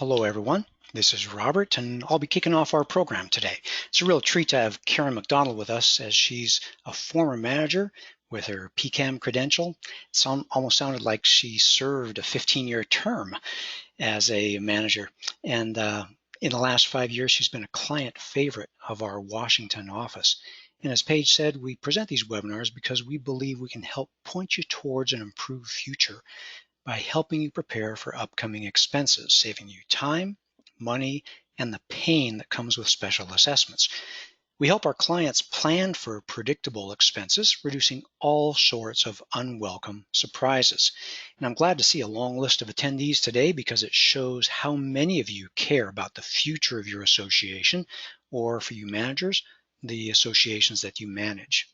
Hello everyone, this is Robert and I'll be kicking off our program today. It's a real treat to have Karen McDonald with us as she's a former manager with her PCAM credential. It almost sounded like she served a 15-year term as a manager, and in the last 5 years she's been a client favorite of our Washington office. And as Paige said, we present these webinars because we believe we can help point you towards an improved future by helping you prepare for upcoming expenses, saving you time, money, and the pain that comes with special assessments. We help our clients plan for predictable expenses, reducing all sorts of unwelcome surprises. And I'm glad to see a long list of attendees today because it shows how many of you care about the future of your association, or for you managers, the associations that you manage.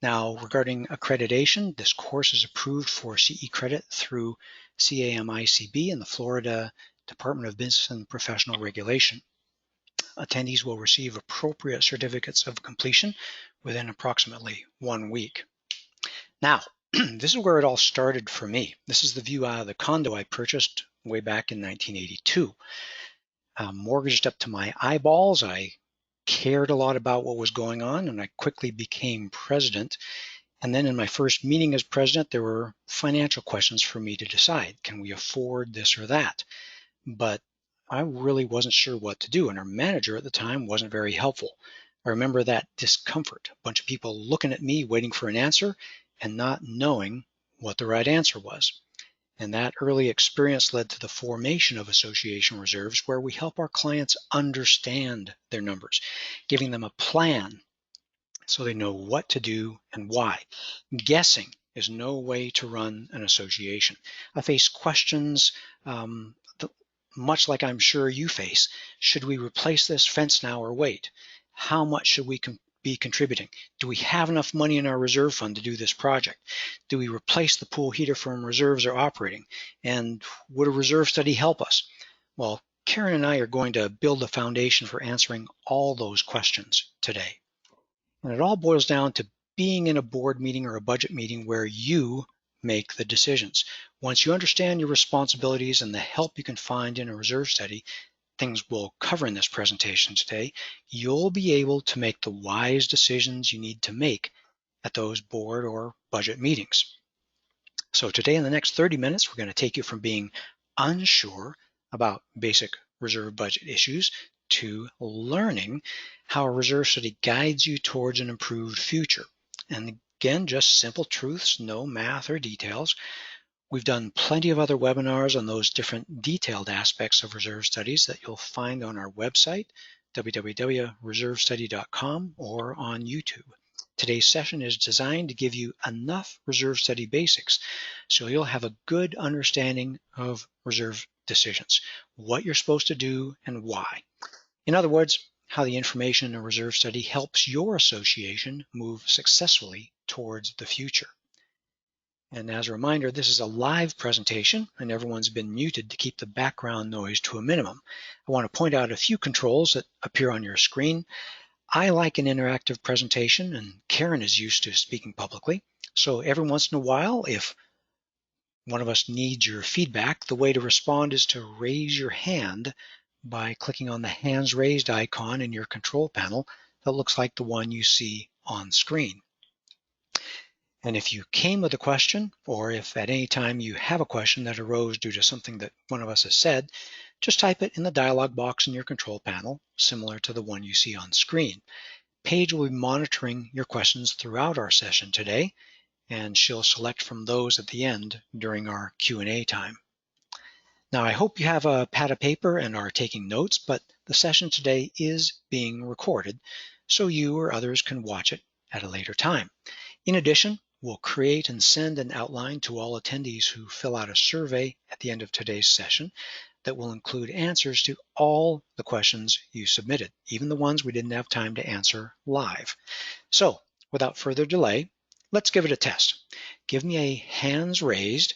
Now, regarding accreditation, this course is approved for CE credit through CAMICB and the Florida Department of Business and Professional Regulation. Attendees will receive appropriate certificates of completion within approximately 1 week. Now, this is where it all started for me. This is the view out of the condo I purchased way back in 1982. Mortgaged up to my eyeballs, I cared a lot about what was going on, and I quickly became president. And then in my first meeting as president, there were financial questions for me to decide. Can we afford this or that? But I really wasn't sure what to do, and our manager at the time wasn't very helpful. I remember that discomfort, a bunch of people looking at me, waiting for an answer, and not knowing what the right answer was. And that early experience led to the formation of association reserves, where we help our clients understand their numbers, giving them a plan so they know what to do and why. Guessing is no way to run an association. I face questions much like I'm sure you face. Should we replace this fence now or wait? How much should we be contributing? Do we have enough money in our reserve fund to do this project? Do we replace the pool heater from reserves or operating? And would a reserve study help us? Well, Karen and I are going to build a foundation for answering all those questions today. And it all boils down to being in a board meeting or a budget meeting where you make the decisions. Once you understand your responsibilities and the help you can find in a reserve study, things we'll cover in this presentation today, you'll be able to make the wise decisions you need to make at those board or budget meetings. So today in the next 30 minutes, we're going to take you from being unsure about basic reserve budget issues to learning how a reserve study guides you towards an improved future. And again, just simple truths, no math or details. We've done plenty of other webinars on those different detailed aspects of reserve studies that you'll find on our website, www.reservestudy.com, or on YouTube. Today's session is designed to give you enough reserve study basics so you'll have a good understanding of reserve decisions, what you're supposed to do and why. In other words, how the information in a reserve study helps your association move successfully towards the future. And as a reminder, this is a live presentation and everyone's been muted to keep the background noise to a minimum. I want to point out a few controls that appear on your screen. I like an interactive presentation, and Karen is used to speaking publicly. So every once in a while, if one of us needs your feedback, the way to respond is to raise your hand by clicking on the hands raised icon in your control panel that looks like the one you see on screen. And if you came with a question, or if at any time you have a question that arose due to something that one of us has said, just type it in the dialog box in your control panel, similar to the one you see on screen. Paige will be monitoring your questions throughout our session today, and she'll select from those at the end during our Q&A time. Now, I hope you have a pad of paper and are taking notes, but the session today is being recorded, so you or others can watch it at a later time. In addition, we'll create and send an outline to all attendees who fill out a survey at the end of today's session that will include answers to all the questions you submitted, even the ones we didn't have time to answer live. So, without further delay, let's give it a test. Give me a hands raised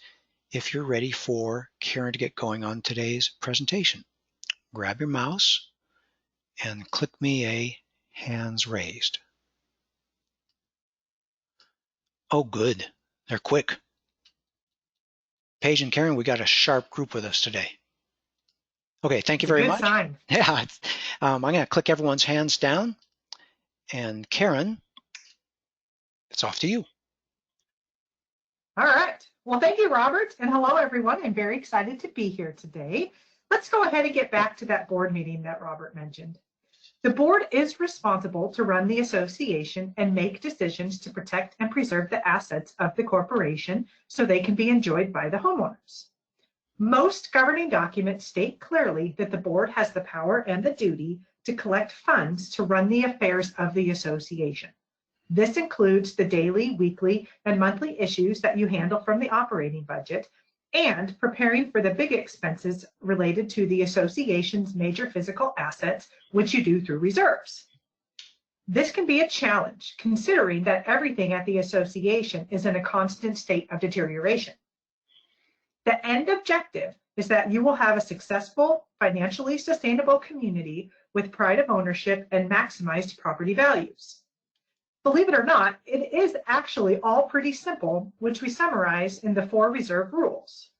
if you're ready for Karen to get going on today's presentation. Grab your mouse and click me a hands raised. Oh, good. They're quick. Paige and Karen, we got a sharp group with us today. Okay, thank you It's a very good much. sign. Yeah, I'm going to click everyone's hands down. And Karen, it's off to you. All right. Well, thank you, Robert. And hello, everyone. I'm very excited to be here today. Let's go ahead and get back to that board meeting that Robert mentioned. The board is responsible to run the association and make decisions to protect and preserve the assets of the corporation so they can be enjoyed by the homeowners. Most governing documents state clearly that the board has the power and the duty to collect funds to run the affairs of the association. This includes the daily, weekly, and monthly issues that you handle from the operating budget and preparing for the big expenses related to the association's major physical assets, which you do through reserves. This can be a challenge considering that everything at the association is in a constant state of deterioration. The end objective is that you will have a successful, financially sustainable community with pride of ownership and maximized property values. Believe it or not, it is actually all pretty simple, which we summarize in the 4 reserve rules.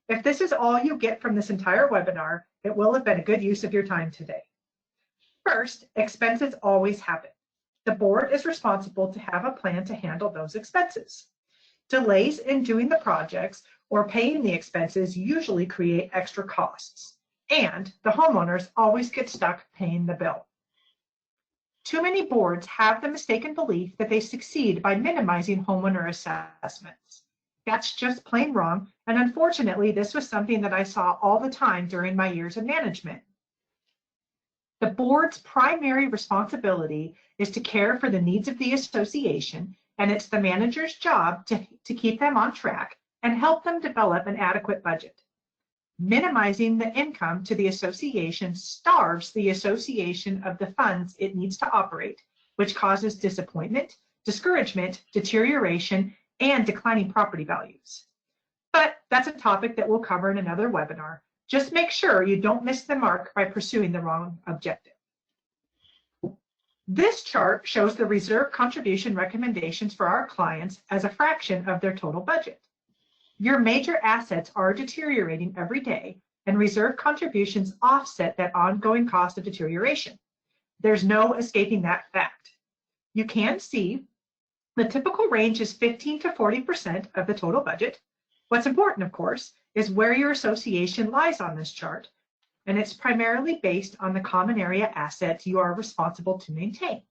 If this is all you get from this entire webinar, it will have been a good use of your time today. First, expenses always happen. The board is responsible to have a plan to handle those expenses. Delays in doing the projects or paying the expenses usually create extra costs, and the homeowners always get stuck paying the bill. Too many boards have the mistaken belief that they succeed by minimizing homeowner assessments. That's just plain wrong, and unfortunately, this was something that I saw all the time during my years of management. The board's primary responsibility is to care for the needs of the association, and it's the manager's job to keep them on track and help them develop an adequate budget. Minimizing the income to the association starves the association of the funds it needs to operate, which causes disappointment, discouragement, deterioration, and declining property values. But that's a topic that we'll cover in another webinar. Just make sure you don't miss the mark by pursuing the wrong objective. This chart shows the reserve contribution recommendations for our clients as a fraction of their total budget. Your major assets are deteriorating every day, and reserve contributions offset that ongoing cost of deterioration. There's no escaping that fact. You can see the typical range is 15 to 40% of the total budget. What's important, of course, is where your association lies on this chart, and it's primarily based on the common area assets you are responsible to maintain.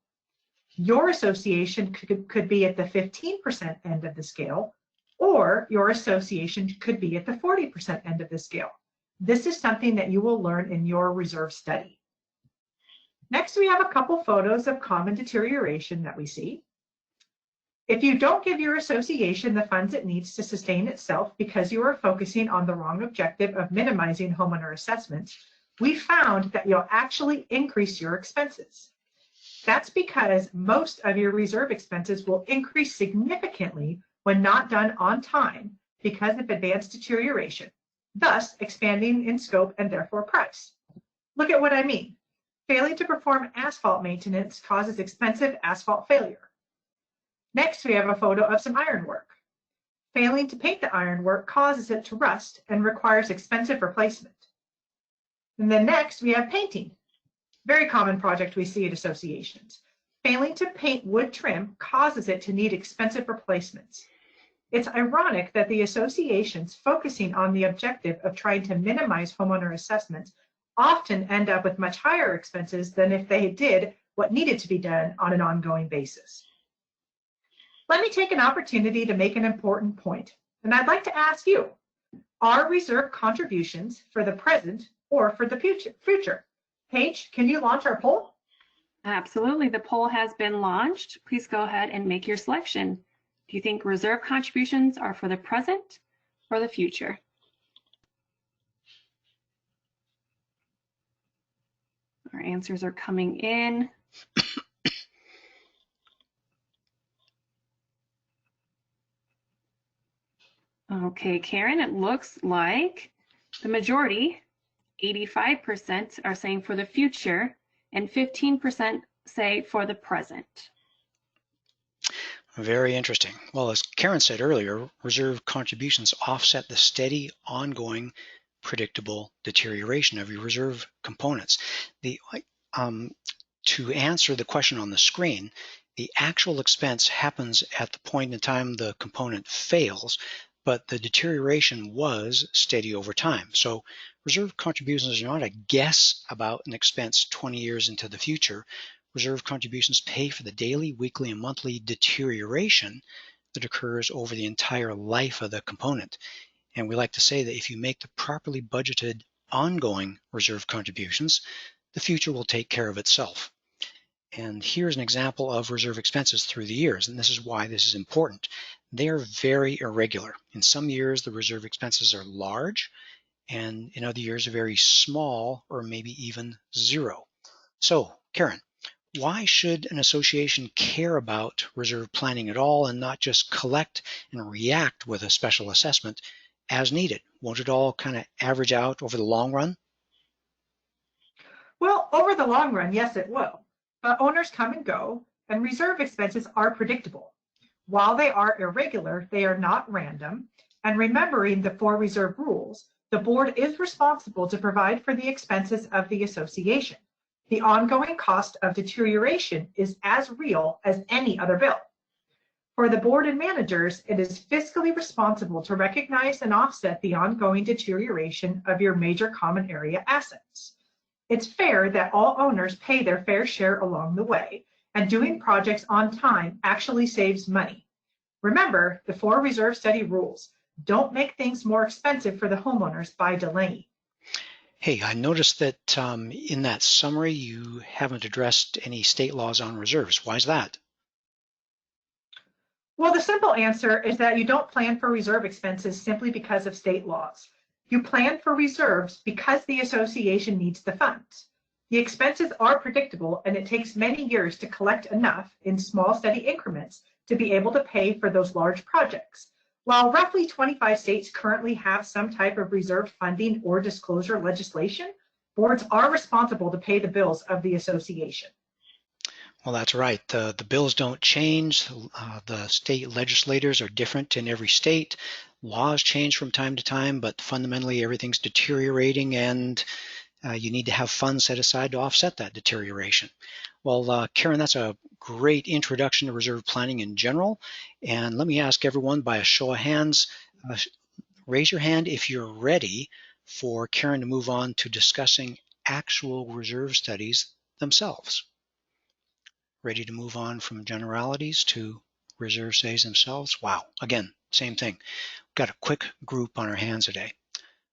Your association could be at the 15% end of the scale, or your association could be at the 40% end of the scale. This is something that you will learn in your reserve study. Next, we have a couple photos of common deterioration that we see. If you don't give your association the funds it needs to sustain itself because you are focusing on the wrong objective of minimizing homeowner assessments, we found that you'll actually increase your expenses. That's because most of your reserve expenses will increase significantly when not done on time because of advanced deterioration, thus expanding in scope and therefore price. Look at what I mean. Failing to perform asphalt maintenance causes expensive asphalt failure. Next, we have a photo of some ironwork. Failing to paint the ironwork causes it to rust and requires expensive replacement. And then next, we have painting. Very common project we see at associations. Failing to paint wood trim causes it to need expensive replacements. It's ironic that the associations focusing on the objective of trying to minimize homeowner assessments often end up with much higher expenses than if they did what needed to be done on an ongoing basis. Let me take an opportunity to make an important point, and I'd like to ask you, are reserve contributions for the present or for the future? Paige, can you launch our poll? Absolutely, the poll has been launched. Please go ahead and make your selection. Do you think reserve contributions are for the present or the future? Our answers are coming in. Okay, Karen, it looks like the majority, 85%, are saying for the future and 15% say for the present. Very interesting. Well, as Karen said earlier, reserve contributions offset the steady, ongoing predictable deterioration of your reserve components. To answer the question on the screen, the actual expense happens at the point in time the component fails, but the deterioration was steady over time. So reserve contributions are not a guess about an expense 20 years into the future. Reserve contributions pay for the daily, weekly, and monthly deterioration that occurs over the entire life of the component. And we like to say that if you make the properly budgeted ongoing reserve contributions, the future will take care of itself. And here's an example of reserve expenses through the years, and this is why this is important. They are very irregular. In some years, the reserve expenses are large, and in other years, are very small or maybe even zero. So, Karen, why should an association care about reserve planning at all and not just collect and react with a special assessment as needed? Won't it all kind of average out over the long run? Well, over the long run, yes, it will. But owners come and go, and reserve expenses are predictable. While they are irregular, they are not random. And remembering the 4 reserve rules, the board is responsible to provide for the expenses of the association. The ongoing cost of deterioration is as real as any other bill. For the board and managers, it is fiscally responsible to recognize and offset the ongoing deterioration of your major common area assets. It's fair that all owners pay their fair share along the way, and doing projects on time actually saves money. Remember the 4 reserve study rules. Don't make things more expensive for the homeowners by delaying. Hey, I noticed that in that summary, you haven't addressed any state laws on reserves. Why is that? Well, the simple answer is that you don't plan for reserve expenses simply because of state laws. You plan for reserves because the association needs the funds. The expenses are predictable, and it takes many years to collect enough in small, steady increments to be able to pay for those large projects. While roughly 25 states currently have some type of reserve funding or disclosure legislation, boards are responsible to pay the bills of the association. Well, that's right. The bills don't change. The state legislators are different in every state. Laws change from time to time, but fundamentally everything's deteriorating, and you need to have funds set aside to offset that deterioration. Well, Karen, that's a great introduction to reserve planning in general. And let me ask everyone by a show of hands, raise your hand if you're ready for Karen to move on to discussing actual reserve studies themselves. Ready to move on from generalities to reserve studies themselves? Wow, again, same thing. Got a quick group on our hands today.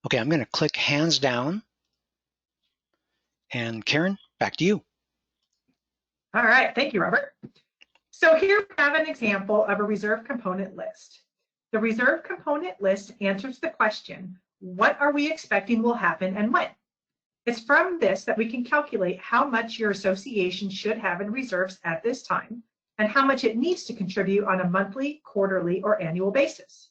Okay, I'm going to click hands down. And Karen, back to you. All right, thank you, Robert. So here we have an example of a reserve component list. The reserve component list answers the question, what are we expecting will happen and when? It's from this that we can calculate how much your association should have in reserves at this time and how much it needs to contribute on a monthly, quarterly, or annual basis.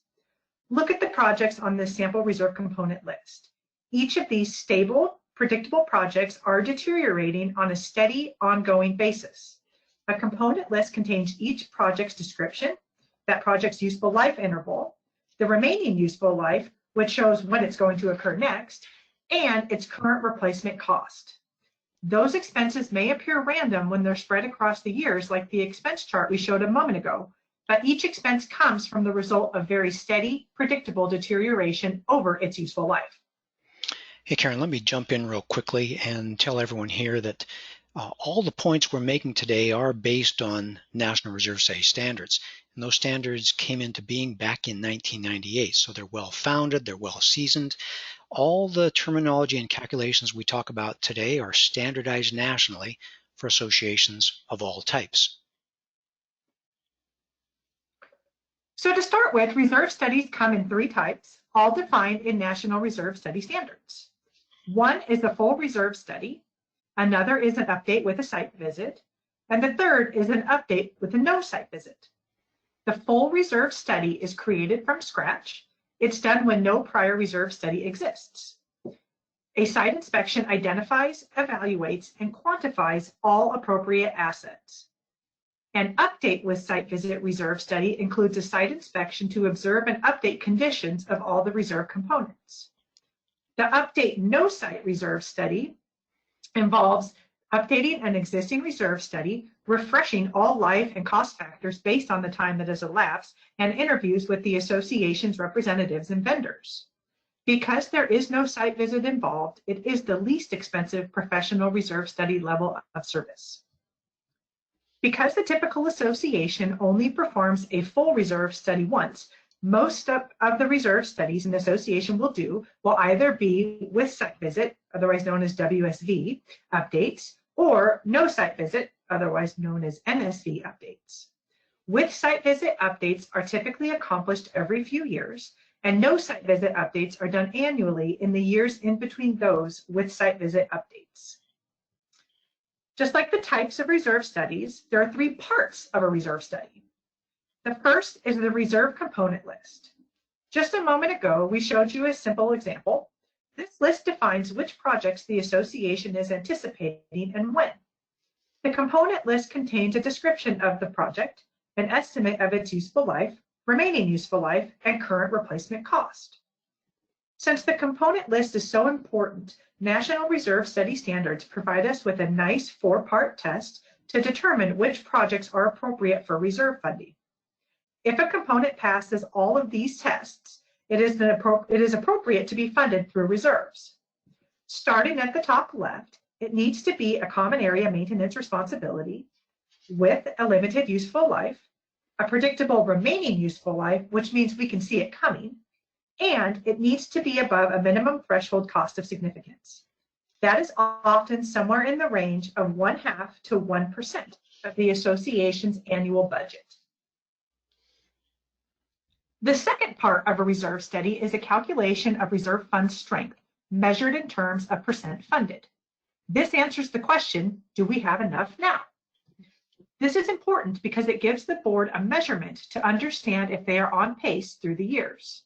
Look at the projects on this sample reserve component list. Each of these stable, predictable projects are deteriorating on a steady, ongoing basis. A component list contains each project's description, that project's useful life interval, the remaining useful life, which shows when it's going to occur next, and its current replacement cost. Those expenses may appear random when they're spread across the years, like the expense chart we showed a moment ago, but each expense comes from the result of very steady, predictable deterioration over its useful life. Hey, Karen, let me jump in real quickly and tell everyone here that all the points we're making today are based on National Reserve Study standards. And those standards came into being back in 1998, so they're well-founded, they're well-seasoned. All the terminology and calculations we talk about today are standardized nationally for associations of all types. So to start with, reserve studies come in 3 types, all defined in National Reserve Study standards. One is a full reserve study, another is an update with a site visit, and the third is an update with a no site visit. The full reserve study is created from scratch. It's done when no prior reserve study exists. A site inspection identifies, evaluates, and quantifies all appropriate assets. An update with site visit reserve study includes a site inspection to observe and update conditions of all the reserve components. The Update No Site Reserve Study involves updating an existing reserve study, refreshing all life and cost factors based on the time that has elapsed, and interviews with the association's representatives and vendors. Because there is no site visit involved, it is the least expensive professional reserve study level of service. Because the typical association only performs a full reserve study once, most of the reserve studies an association will do will either be with site visit, otherwise known as WSV updates, or no site visit, otherwise known as NSV updates. With site visit updates are typically accomplished every few years, and no site visit updates are done annually in the years in between those with site visit updates. Just like the types of reserve studies, there are 3 parts of a reserve study. The first is the reserve component list. Just a moment ago, we showed you a simple example. This list defines which projects the association is anticipating and when. The component list contains a description of the project, an estimate of its useful life, remaining useful life, and current replacement cost. Since the component list is so important, National Reserve Study Standards provide us with a nice 4-part test to determine which projects are appropriate for reserve funding. If a component passes all of these tests, it is appropriate to be funded through reserves. Starting at the top left, it needs to be a common area maintenance responsibility with a limited useful life, a predictable remaining useful life, which means we can see it coming, and it needs to be above a minimum threshold cost of significance. That is often somewhere in the range of 0.5% to 1% of the association's annual budget. The second part of a reserve study is a calculation of reserve fund strength, measured in terms of percent funded. This answers the question, do we have enough now? This is important because it gives the board a measurement to understand if they are on pace through the years.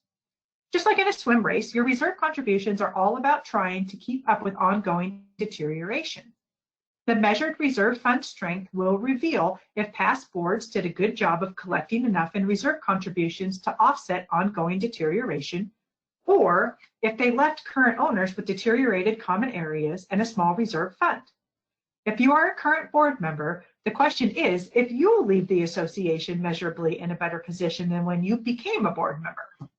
Just like in a swim race, your reserve contributions are all about trying to keep up with ongoing deterioration. The measured reserve fund strength will reveal if past boards did a good job of collecting enough in reserve contributions to offset ongoing deterioration, or if they left current owners with deteriorated common areas and a small reserve fund. If you are a current board member, the question is if you will leave the association measurably in a better position than when you became a board member.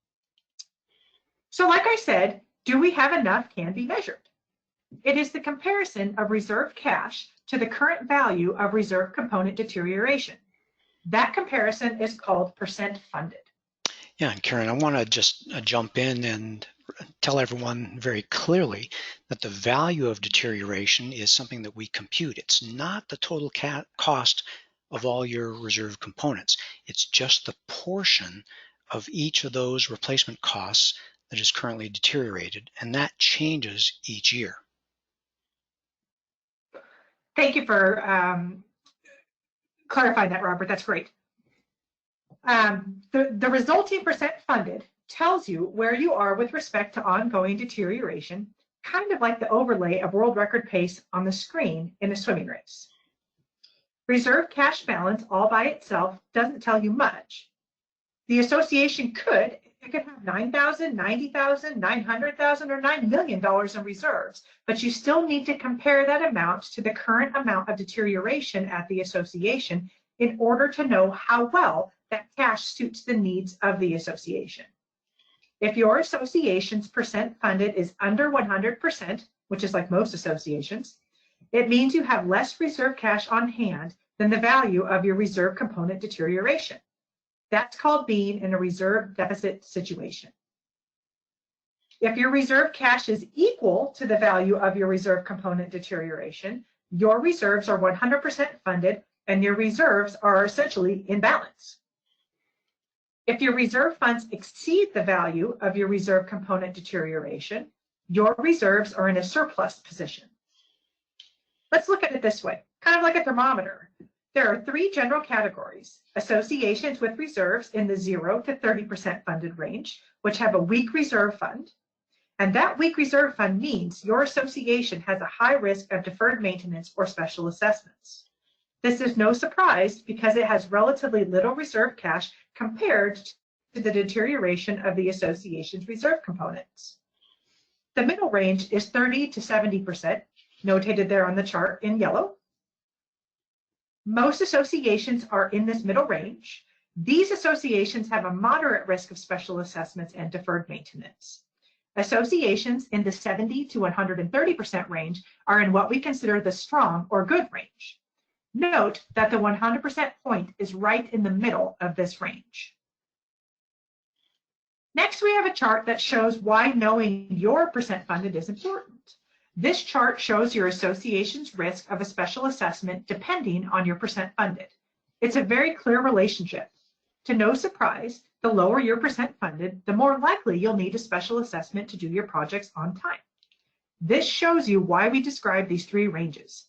So like I said, do we have enough can be measured. It is the comparison of reserve cash to the current value of reserve component deterioration. That comparison is called percent funded. Yeah, and Karen, I want to just jump in and tell everyone very clearly that the value of deterioration is something that we compute. It's not the total cost of all your reserve components. It's just the portion of each of those replacement costs that is currently deteriorated, and that changes each year. Thank you for clarifying that, Robert. That's great. The resulting percent funded tells you where you are with respect to ongoing deterioration, kind of like the overlay of world record pace on the screen in a swimming race. Reserve cash balance all by itself doesn't tell you much. The association could have $9,000, $90,000, $900,000, or $9 million in reserves, but you still need to compare that amount to the current amount of deterioration at the association in order to know how well that cash suits the needs of the association. If your association's percent funded is under 100%, which is like most associations, it means you have less reserve cash on hand than the value of your reserve component deterioration. That's called being in a reserve deficit situation. If your reserve cash is equal to the value of your reserve component deterioration, your reserves are 100% funded and your reserves are essentially in balance. If your reserve funds exceed the value of your reserve component deterioration, your reserves are in a surplus position. Let's look at it this way, kind of like a thermometer. There are 3 general categories: associations with reserves in the 0 to 30% funded range, which have a weak reserve fund. And that weak reserve fund means your association has a high risk of deferred maintenance or special assessments. This is no surprise because it has relatively little reserve cash compared to the deterioration of the association's reserve components. The middle range is 30 to 70%, notated there on the chart in yellow. Most associations are in this middle range. These associations have a moderate risk of special assessments and deferred maintenance. Associations in the 70 to 130% range are in what we consider the strong or good range. Note that the 100% point is right in the middle of this range. Next, we have a chart that shows why knowing your percent funded is important. This chart shows your association's risk of a special assessment depending on your percent funded. It's a very clear relationship. To no surprise, the lower your percent funded, the more likely you'll need a special assessment to do your projects on time. This shows you why we describe these three ranges.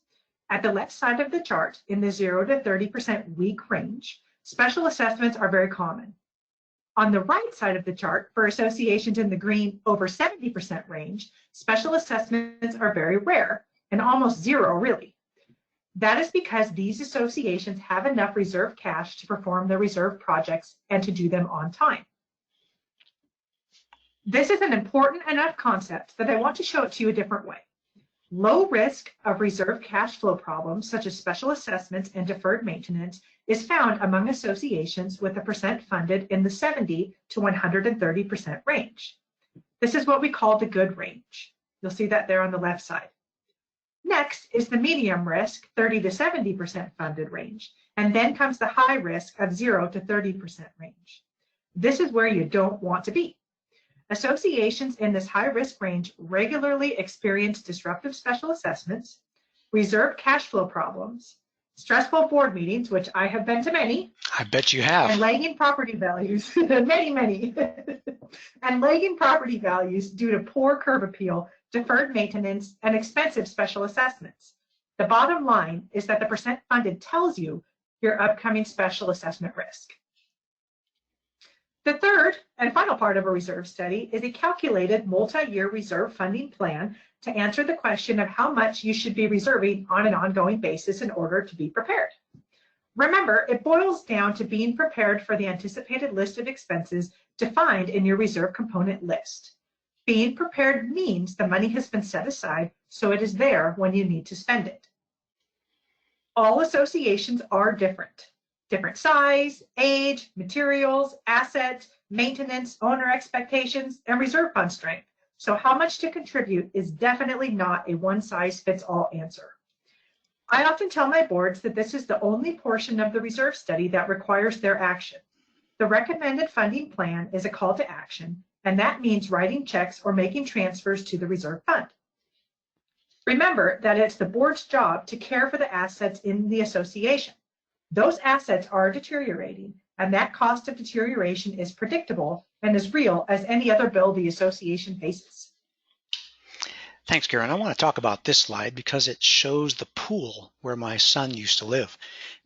At the left side of the chart, in the 0 to 30% weak range, special assessments are very common. On the right side of the chart, for associations in the green over 70% range, special assessments are very rare and almost zero, really. That is because these associations have enough reserve cash to perform their reserve projects and to do them on time. This is an important enough concept that I want to show it to you a different way. Low risk of reserve cash flow problems, such as special assessments and deferred maintenance, is found among associations with a percent funded in the 70 to 130% range. This is what we call the good range. You'll see that there on the left side. Next is the medium risk, 30 to 70% funded range, and then comes the high risk of 0 to 30% range. This is where you don't want to be. Associations in this high-risk range regularly experience disruptive special assessments, reserve cash flow problems, stressful board meetings, which I have been to many. I bet you have. And lagging property values, many, and lagging property values due to poor curb appeal, deferred maintenance, and expensive special assessments. The bottom line is that the percent funded tells you your upcoming special assessment risk. The third and final part of a reserve study is a calculated multi-year reserve funding plan to answer the question of how much you should be reserving on an ongoing basis in order to be prepared. Remember, it boils down to being prepared for the anticipated list of expenses defined in your reserve component list. Being prepared means the money has been set aside so it is there when you need to spend it. All associations are different. Different size, age, materials, assets, maintenance, owner expectations, and reserve fund strength. So how much to contribute is definitely not a one-size-fits-all answer. I often tell my boards that this is the only portion of the reserve study that requires their action. The recommended funding plan is a call to action, and that means writing checks or making transfers to the reserve fund. Remember that it's the board's job to care for the assets in the association. Those assets are deteriorating, and that cost of deterioration is predictable and as real as any other bill the association faces. Thanks, Karen. I want to talk about this slide because it shows the pool where my son used to live.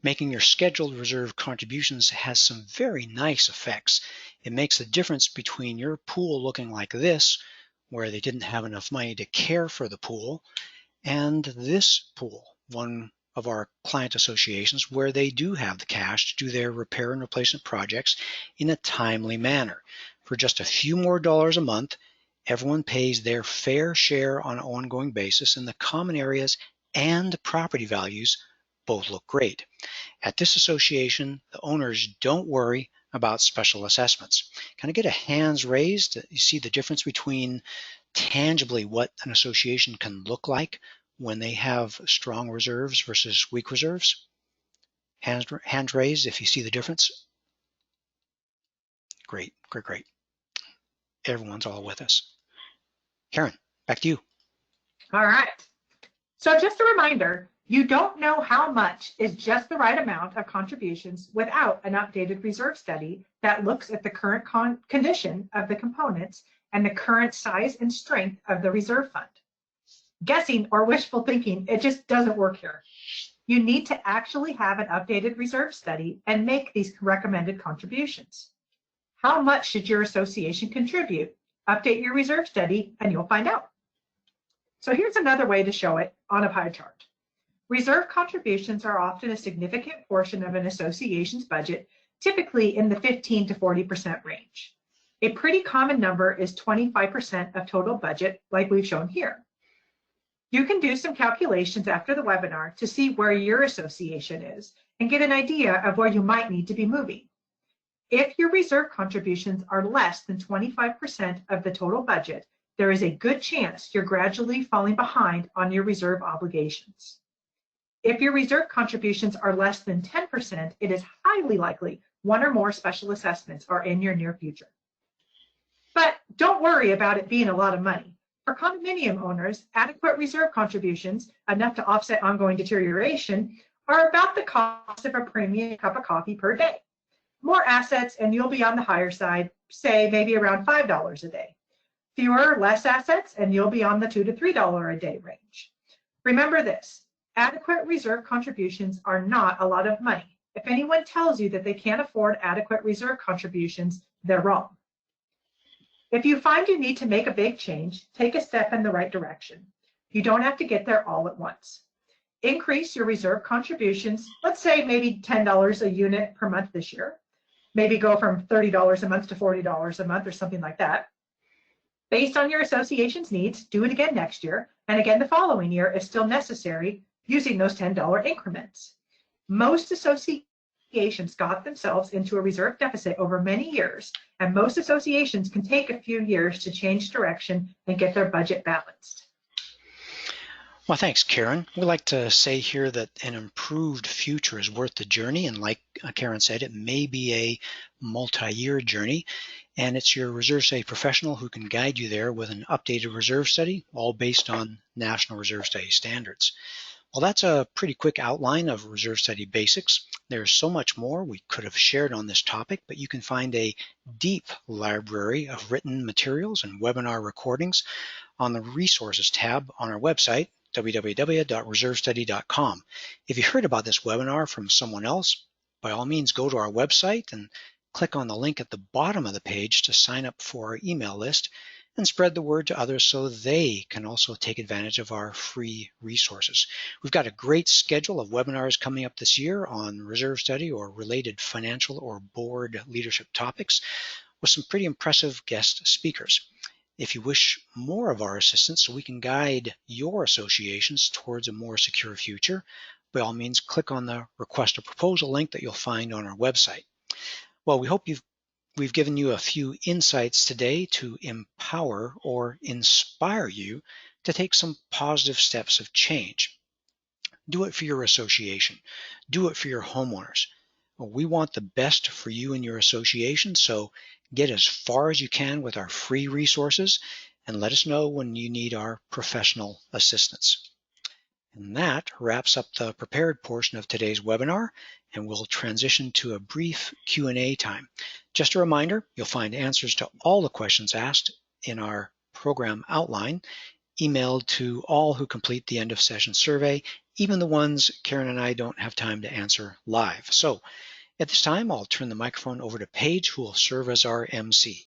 Making your scheduled reserve contributions has some very nice effects. It makes the difference between your pool looking like this, where they didn't have enough money to care for the pool, and this pool, one of our client associations, where they do have the cash to do their repair and replacement projects in a timely manner. For just a few more dollars a month, everyone pays their fair share on an ongoing basis, and the common areas and property values both look great. At this association, the owners don't worry about special assessments. Can I get a hands raised? You see the difference between tangibly what an association can look like when they have strong reserves versus weak reserves? Hands raised if you see the difference. Great, great, great. Everyone's all with us. Karen, back to you. All right. So just a reminder, you don't know how much is just the right amount of contributions without an updated reserve study that looks at the current condition of the components and the current size and strength of the reserve fund. Guessing or wishful thinking, it just doesn't work here. You need to actually have an updated reserve study and make these recommended contributions. How much should your association contribute? Update your reserve study and you'll find out. So here's another way to show it on a pie chart. Reserve contributions are often a significant portion of an association's budget, typically in the 15 to 40% range. A pretty common number is 25% of total budget, like we've shown here. You can do some calculations after the webinar to see where your association is and get an idea of where you might need to be moving. If your reserve contributions are less than 25% of the total budget, there is a good chance you're gradually falling behind on your reserve obligations. If your reserve contributions are less than 10%, it is highly likely one or more special assessments are in your near future. But don't worry about it being a lot of money. For condominium owners, adequate reserve contributions, enough to offset ongoing deterioration, are about the cost of a premium cup of coffee per day. More assets and you'll be on the higher side, say maybe around $5 a day. Fewer, less assets, and you'll be on the $2 to $3 a day range. Remember this, adequate reserve contributions are not a lot of money. If anyone tells you that they can't afford adequate reserve contributions, they're wrong. If you find you need to make a big change, take a step in the right direction. You don't have to get there all at once. Increase your reserve contributions, let's say maybe $10 a unit per month this year. Maybe go from $30 a month to $40 a month or something like that. Based on your association's needs, do it again next year, and again the following year if still necessary, using those $10 increments. Most associations got themselves into a reserve deficit over many years, and most associations can take a few years to change direction and get their budget balanced. Well, thanks, Karen. We like to say here that an improved future is worth the journey, and like Karen said, it may be a multi-year journey, and it's your reserve study professional who can guide you there with an updated reserve study, all based on National Reserve Study standards. Well, that's a pretty quick outline of reserve study basics. There's so much more we could have shared on this topic, but you can find a deep library of written materials and webinar recordings on the resources tab on our website, www.reservestudy.com. If you heard about this webinar from someone else, by all means go to our website and click on the link at the bottom of the page to sign up for our email list and spread the word to others so they can also take advantage of our free resources. We've got a great schedule of webinars coming up this year on reserve study or related financial or board leadership topics with some pretty impressive guest speakers. If you wish more of our assistance so we can guide your associations towards a more secure future, by all means click on the request a proposal link that you'll find on our website. Well, we hope we've given you a few insights today to empower or inspire you to take some positive steps of change. Do it for your association. Do it for your homeowners. Well, we want the best for you and your association, so get as far as you can with our free resources and let us know when you need our professional assistance. And that wraps up the prepared portion of today's webinar, and we'll transition to a brief Q&A time. Just a reminder, you'll find answers to all the questions asked in our program outline, emailed to all who complete the end of session survey, even the ones Karen and I don't have time to answer live. So at this time, I'll turn the microphone over to Paige, who will serve as our MC.